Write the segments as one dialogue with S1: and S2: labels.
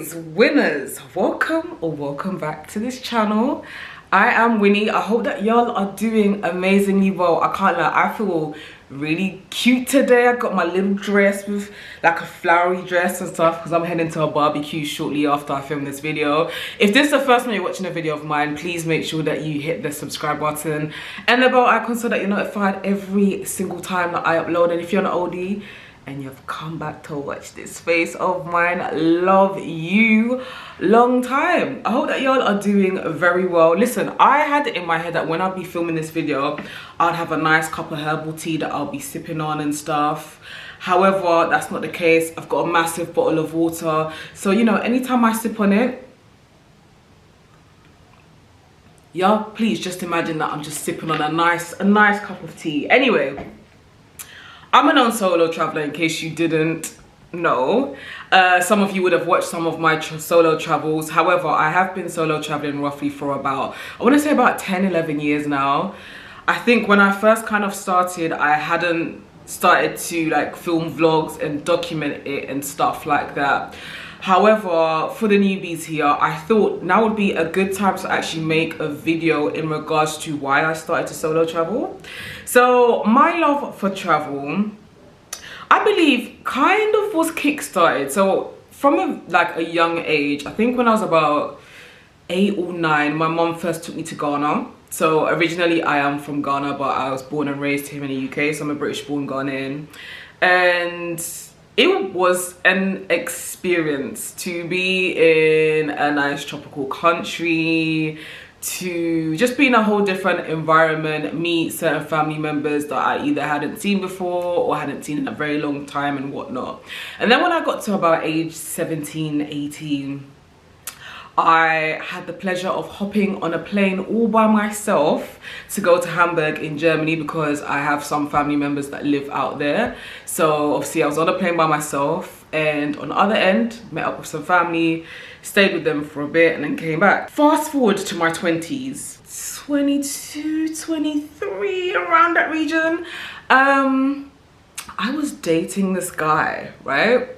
S1: Guys, winners, welcome back to this channel. I am Winnie. I hope that y'all are doing amazingly well. I can't lie, I feel really cute today. I got my little dress with like a flowery dress and stuff because I'm heading to a barbecue shortly after I film this video. If this is the first time you're watching a video of mine, please make sure that you hit the subscribe button and the bell icon so that you're notified every single time that I upload. And if you're an oldie and you've come back to watch this face of mine, love you, long time. I hope that y'all are doing very well. Listen, I had it in my head that when I'll be filming this video, I'd have a nice cup of herbal tea that I'll be sipping on and stuff. However, that's not the case. I've got a massive bottle of water, so you know, anytime I sip on it, y'all please just imagine that I'm just sipping on a nice cup of tea. Anyway, I'm a non-solo traveler, in case you didn't know. Some of you would have watched some of my solo travels. However, I have been solo traveling roughly for about, I want to say about 10-11 years now. I think when I first kind of started, I hadn't started to like film vlogs and document it and stuff like that. However, for the newbies here, I thought now would be a good time to actually make a video in regards to why I started to solo travel. So my love for travel, I believe, kind of was kickstarted. So from a young age, I think when I was about 8 or 9, my mom first took me to Ghana. So originally I am from Ghana, but I was born and raised here in the UK. So I'm a British born Ghanaian. And it was an experience to be in a nice tropical country, to just be in a whole different environment, meet certain family members that I either hadn't seen before or hadn't seen in a very long time and whatnot. And then when I got to about age 17, 18, I had the pleasure of hopping on a plane all by myself to go to Hamburg in Germany because I have some family members that live out there. So obviously I was on a plane by myself, and on the other end, met up with some family, stayed with them for a bit and then came back. Fast forward to my 20s, 22, 23, around that region. I was dating this guy, right?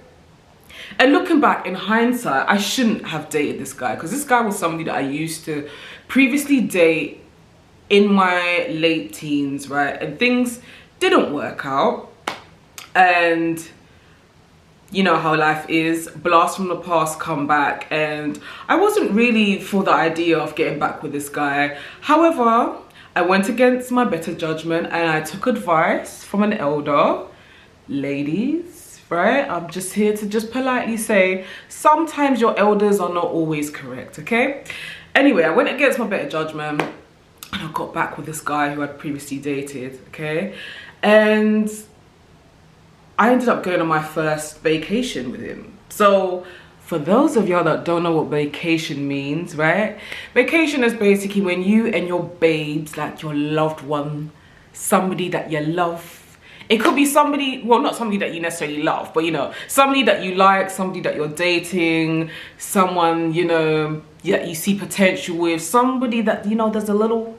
S1: And looking back in hindsight, I shouldn't have dated this guy because this guy was somebody that I used to previously date in my late teens, right? And things didn't work out. And you know how life is, blast from the past come back, and I wasn't really for the idea of getting back with this guy. However, I went against my better judgment and I took advice from an elder. Ladies, right? I'm just here to just politely say, sometimes your elders are not always correct, okay? Anyway, I went against my better judgment and I got back with this guy who I'd previously dated, okay? And I ended up going on my first vacation with him. So for those of y'all that don't know what vacation means, right? Vacation is basically when you and your babes, like your loved one, somebody that you love. It could be somebody, well, not somebody that you necessarily love, but you know, somebody that you like, somebody that you're dating, someone, you know, that you see potential with, somebody that, you know, there's a little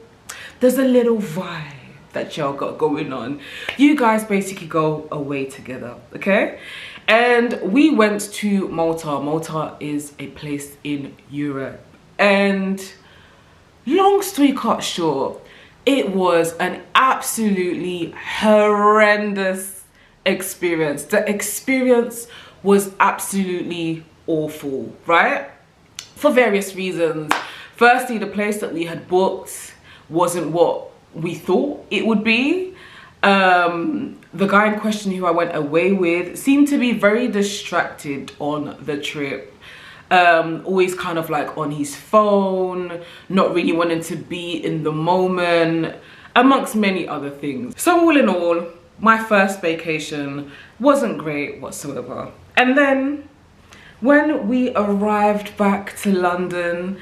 S1: vibe that y'all got going on. You guys basically go away together, okay? And we went to Malta. Malta is a place in Europe. And long story cut short, it was an absolutely horrendous experience. The experience was absolutely awful, right? For various reasons. Firstly, the place that we had booked wasn't what we thought it would be. The guy in question who I went away with seemed to be very distracted on the trip. Always kind of like on his phone, not really wanting to be in the moment, amongst many other things. So all in all, my first vacation wasn't great whatsoever. And then when we arrived back to London,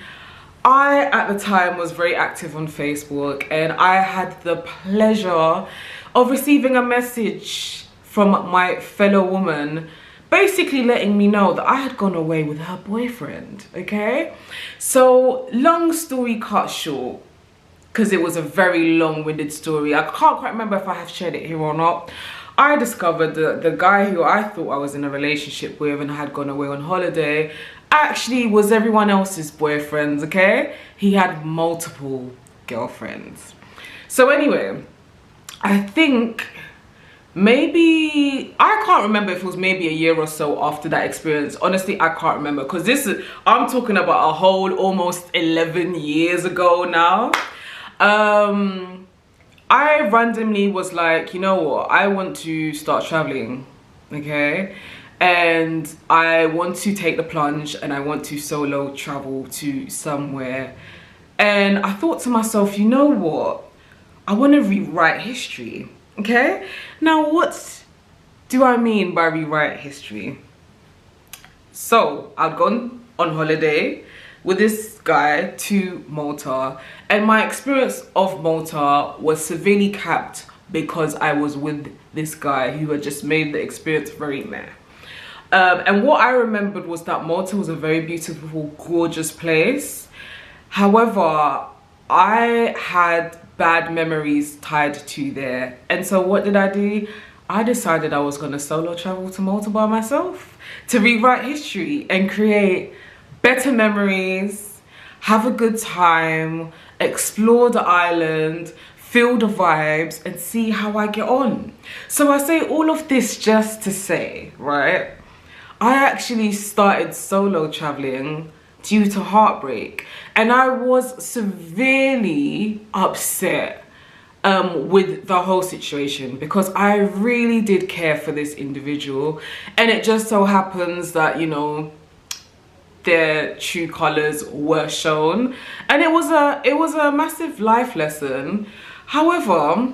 S1: I at the time was very active on Facebook, and I had the pleasure of receiving a message from my fellow woman basically letting me know that I had gone away with her boyfriend, okay? So long story cut short, because it was a very long-winded story, I can't quite remember if I have shared it here or not. I discovered that the guy who I thought I was in a relationship with and had gone away on holiday actually was everyone else's boyfriend, okay? He had multiple girlfriends. So anyway, I think maybe, I can't remember if it was maybe a year or so after that experience. Honestly, I can't remember, because this is, I'm talking about a whole almost 11 years ago now. I randomly was like, you know what, I want to start traveling, okay? And I want to take the plunge and I want to solo travel to somewhere. And I thought to myself, you know what, I want to rewrite history, okay? Now, what do I mean by rewrite history? So I'd gone on holiday with this guy to Malta, and my experience of Malta was severely capped because I was with this guy who had just made the experience very meh. And what I remembered was that Malta was a very beautiful, gorgeous place. However, I had bad memories tied to there. And so what did I do? I decided I was going to solo travel to Malta by myself to rewrite history and create better memories, have a good time, explore the island, feel the vibes, and see how I get on. So I say all of this just to say, right, I actually started solo traveling due to heartbreak, and I was severely upset with the whole situation, because I really did care for this individual, and it just so happens that, you know, their true colors were shown, and it was a massive life lesson. However,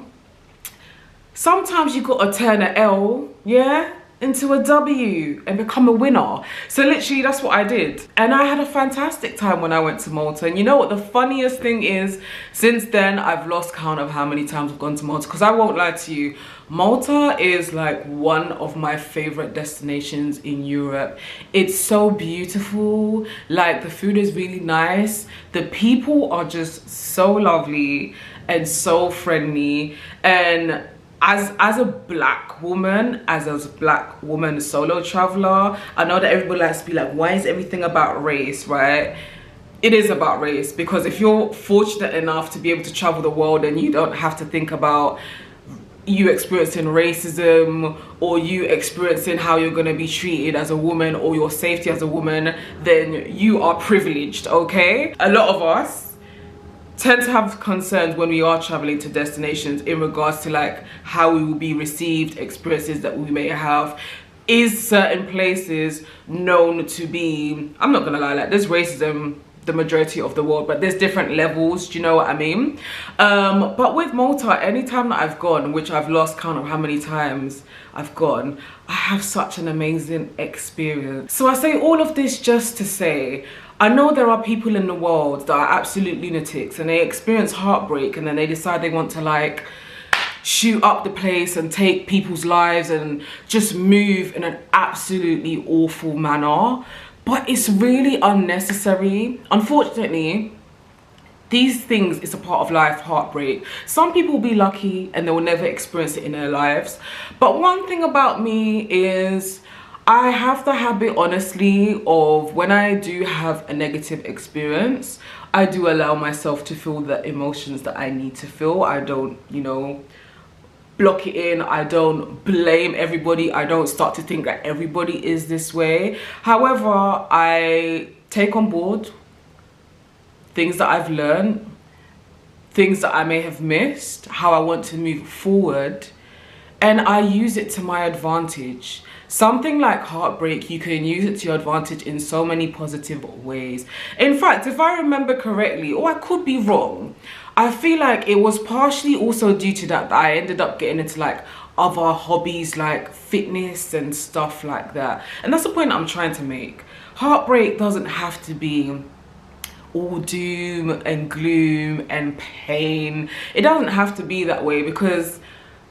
S1: sometimes you gotta turn an L, yeah, into a W and become a winner. So literally that's what I did, and I had a fantastic time when I went to Malta. And you know what the funniest thing is, since then I've lost count of how many times I've gone to Malta, because I won't lie to you, Malta is like one of my favorite destinations in Europe. It's so beautiful, like the food is really nice, the people are just so lovely and so friendly. And as a black woman solo traveler, I know that everybody likes to be like, why is everything about race, right? It is about race, because if you're fortunate enough to be able to travel the world and you don't have to think about you experiencing racism or you experiencing how you're going to be treated as a woman or your safety as a woman, then you are privileged, okay? A lot of us tend to have concerns when we are traveling to destinations in regards to like how we will be received, experiences that we may have. Is certain places known to be, I'm not gonna lie, like there's racism the majority of the world, but there's different levels, do you know what I mean? But with Malta, anytime that I've gone, which I've lost count of how many times I've gone, I have such an amazing experience. So I say all of this just to say, I know there are people in the world that are absolute lunatics and they experience heartbreak and then they decide they want to like shoot up the place and take people's lives and just move in an absolutely awful manner. But it's really unnecessary. Unfortunately, these things is a part of life, heartbreak. Some people will be lucky and they will never experience it in their lives. But one thing about me is I have the habit, honestly, of when I do have a negative experience, I do allow myself to feel the emotions that I need to feel. I don't, you know, block it in. I don't blame everybody. I don't start to think that everybody is this way. However, I take on board things that I've learned, things that I may have missed, how I want to move forward, and I use it to my advantage. Something like heartbreak, you can use it to your advantage in so many positive ways. In fact, if I remember correctly, or I could be wrong, I feel like it was partially also due to that I ended up getting into like other hobbies like fitness and stuff like that. And that's the point I'm trying to make. Heartbreak doesn't have to be all doom and gloom and pain. It doesn't have to be that way, because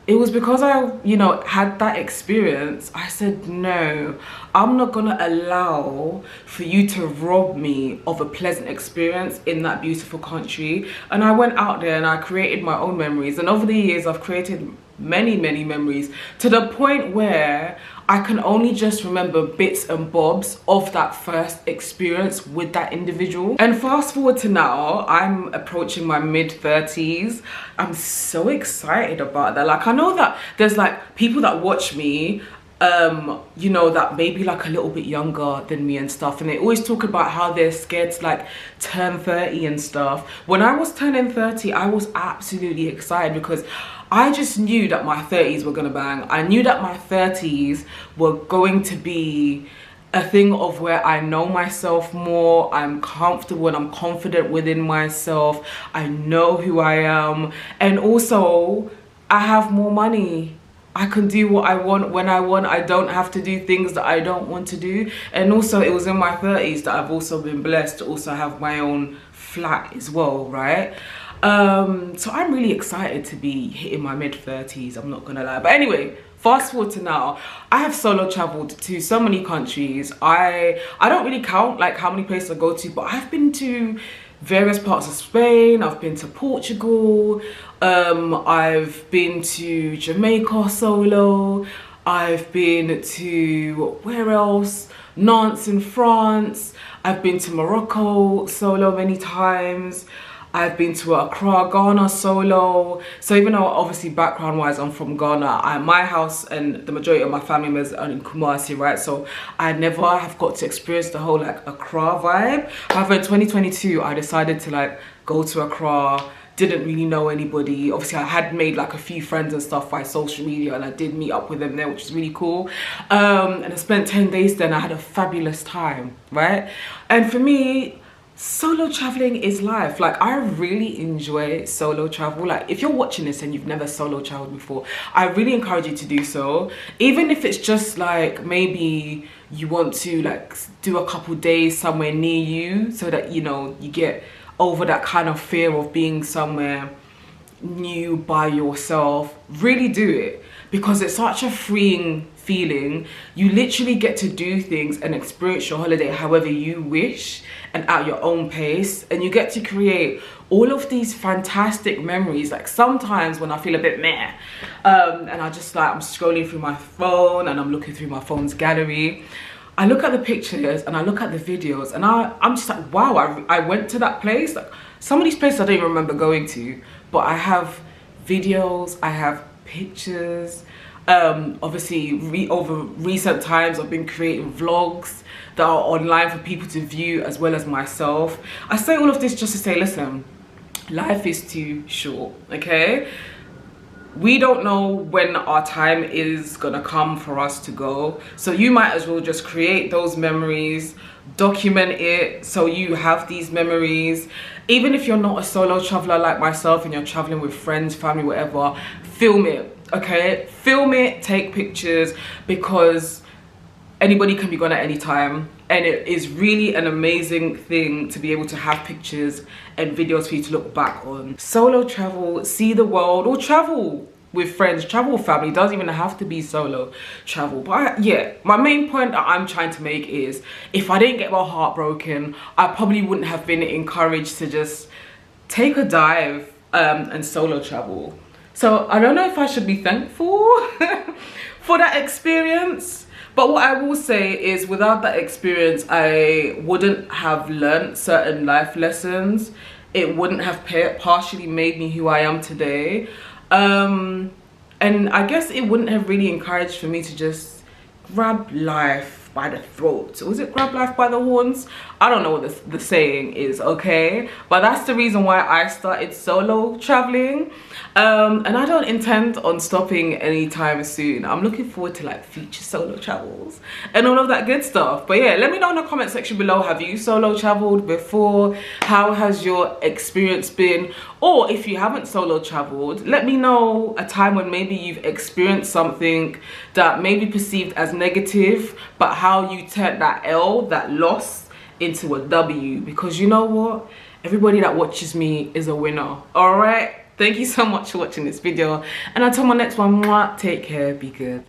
S1: it was because I, you know, had that experience. I said, no, I'm not gonna allow for you to rob me of a pleasant experience in that beautiful country. And I went out there and I created my own memories. And over the years, I've created many memories, to the point where I can only just remember bits and bobs of that first experience with that individual. And fast forward to now, I'm approaching my mid-30s. I'm so excited about that. Like, I know that there's like people that watch me, you know, that maybe like a little bit younger than me and stuff, and they always talk about how they're scared to like turn 30 and stuff. When I was turning 30, I was absolutely excited because I just knew that my 30s were gonna bang. I knew that my 30s were going to be a thing of where I know myself more, I'm comfortable and I'm confident within myself, I know who I am, and also I have more money. I can do what I want when I want. I don't have to do things that I don't want to do. And also it was in my 30s that I've also been blessed to also have my own flat as well, right? So I'm really excited to be hitting my mid-30s, I'm not gonna lie. But anyway, fast forward to now, I have solo traveled to so many countries. I don't really count like how many places I go to, but I've been to various parts of Spain, I've been to Portugal, I've been to Jamaica solo, I've been to, where else? Nantes in France, I've been to Morocco solo many times, I've been to Accra, Ghana solo. So even though obviously background wise I'm from Ghana, my house and the majority of my family members are in Kumasi, right? So I never have got to experience the whole like Accra vibe. However, in 2022 I decided to like go to Accra. Didn't really know anybody. Obviously I had made like a few friends and stuff by social media, and I did meet up with them there, which is really cool. And I spent 10 days there and I had a fabulous time, right? And for me, solo traveling is life. Like, I really enjoy solo travel. Like, if you're watching this and you've never solo traveled before, I really encourage you to do so. Even if it's just like maybe you want to like do a couple days somewhere near you, so that, you know, you get over that kind of fear of being somewhere new by yourself. Really do it, because it's such a freeing feeling. You literally get to do things and experience your holiday however you wish and at your own pace, and you get to create all of these fantastic memories. Like, sometimes when I feel a bit meh, and I just like, I'm scrolling through my phone and I'm looking through my phone's gallery, I look at the pictures and I look at the videos, and I'm just like, wow, I went to that place. Like, some of these places I don't even remember going to, but I have videos, I have pictures. Obviously over recent times I've been creating vlogs that are online for people to view, as well as myself. I say all of this just to say, listen, life is too short, okay? We don't know when our time is gonna come for us to go, so you might as well just create those memories, document it so you have these memories. Even if you're not a solo traveler like myself and you're traveling with friends, family, whatever, film it, okay? Film it, take pictures, because anybody can be gone at any time, and it is really an amazing thing to be able to have pictures and videos for you to look back on. Solo travel, see the world, or travel with friends, travel with family. It doesn't even have to be solo travel. But yeah, my main point that I'm trying to make is, if I didn't get my heart broken, I probably wouldn't have been encouraged to just take a dive and solo travel. So I don't know if I should be thankful for that experience. But what I will say is, without that experience, I wouldn't have learned certain life lessons. It wouldn't have partially made me who I am today. And I guess it wouldn't have really encouraged for me to just grab life by the throat. Was it grab life by the horns? I don't know what the saying is, okay? But that's the reason why I started solo traveling. And I don't intend on stopping anytime soon. I'm looking forward to like future solo travels and all of that good stuff. But yeah, let me know in the comment section below, have you solo traveled before? How has your experience been? Or if you haven't solo traveled, let me know a time when maybe you've experienced something that may be perceived as negative, but how you turned that L, that loss, into a W. Because you know what? Everybody that watches me is a winner, all right? Thank you so much for watching this video, and until my next one, take care, be good.